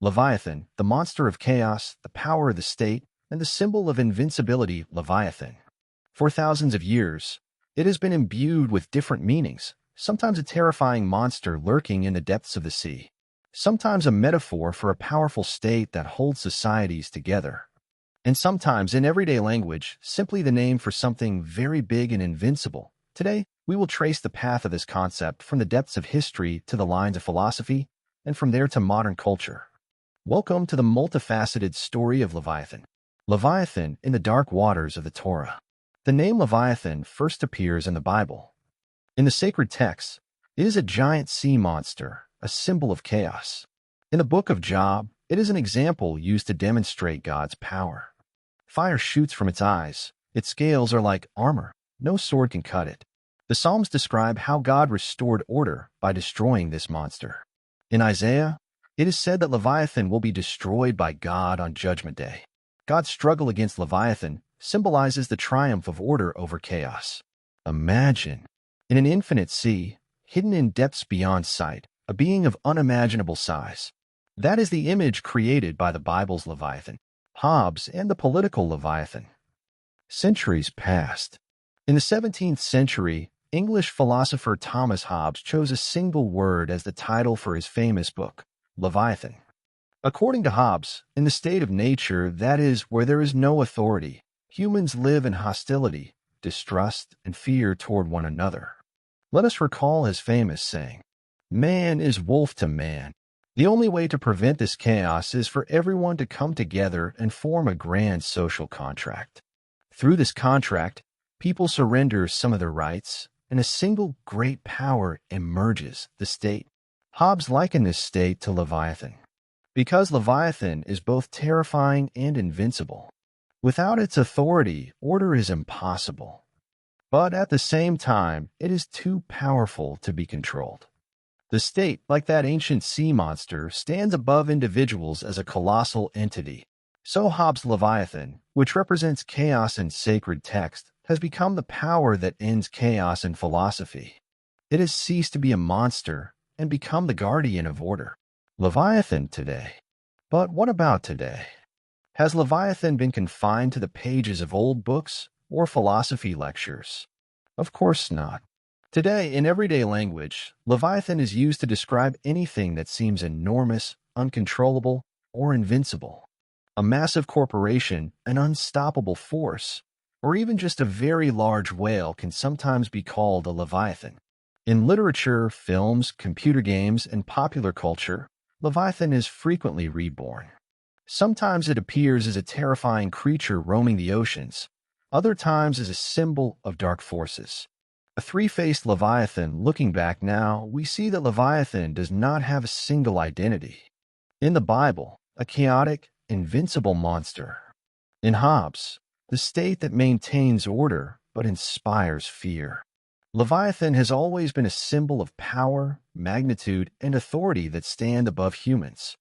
Leviathan, the monster of chaos, the power of the state, and the symbol of invincibility, Leviathan. For thousands of years, it has been imbued with different meanings, sometimes a terrifying monster lurking in the depths of the sea, sometimes a metaphor for a powerful state that holds societies together, and sometimes in everyday language, simply the name for something very big and invincible. Today, we will trace the path of this concept from the depths of history to the lines of philosophy, and from there to modern culture. Welcome to the multifaceted story of Leviathan. Leviathan in the dark waters of the Torah. The name Leviathan first appears in the Bible. In the sacred texts, it is a giant sea monster, a symbol of chaos. In the book of Job, it is an example used to demonstrate God's power. Fire shoots from its eyes. Its scales are like armor. No sword can cut it. The Psalms describe how God restored order by destroying this monster. In Isaiah, it is said that Leviathan will be destroyed by God on Judgment Day. God's struggle against Leviathan symbolizes the triumph of order over chaos. Imagine, in an infinite sea, hidden in depths beyond sight, a being of unimaginable size. That is the image created by the Bible's Leviathan, Hobbes, and the political Leviathan. Centuries passed. In the 17th century, English philosopher Thomas Hobbes chose a single word as the title for his famous book, Leviathan. According to Hobbes, in the state of nature, that is, where there is no authority, humans live in hostility, distrust, and fear toward one another. Let us recall his famous saying, "Man is wolf to man." The only way to prevent this chaos is for everyone to come together and form a grand social contract. Through this contract, people surrender some of their rights, and a single great power emerges, the state. Hobbes likened this state to Leviathan, because Leviathan is both terrifying and invincible. Without its authority, order is impossible. But at the same time, it is too powerful to be controlled. The state, like that ancient sea monster, stands above individuals as a colossal entity. So Hobbes' Leviathan, which represents chaos in sacred text, has become the power that ends chaos in philosophy. It has ceased to be a monster and become the guardian of order. Leviathan today. But what about today? Has Leviathan been confined to the pages of old books or philosophy lectures? Of course not. Today, in everyday language, Leviathan is used to describe anything that seems enormous, uncontrollable, or invincible. A massive corporation, an unstoppable force, or even just a very large whale can sometimes be called a Leviathan. In literature, films, computer games, and popular culture, Leviathan is frequently reborn. Sometimes it appears as a terrifying creature roaming the oceans, other times as a symbol of dark forces. A three-faced Leviathan. Looking back now, we see that Leviathan does not have a single identity. In the Bible, a chaotic, invincible monster. In Hobbes, the state that maintains order but inspires fear. Leviathan has always been a symbol of power, magnitude, and authority that stand above humans.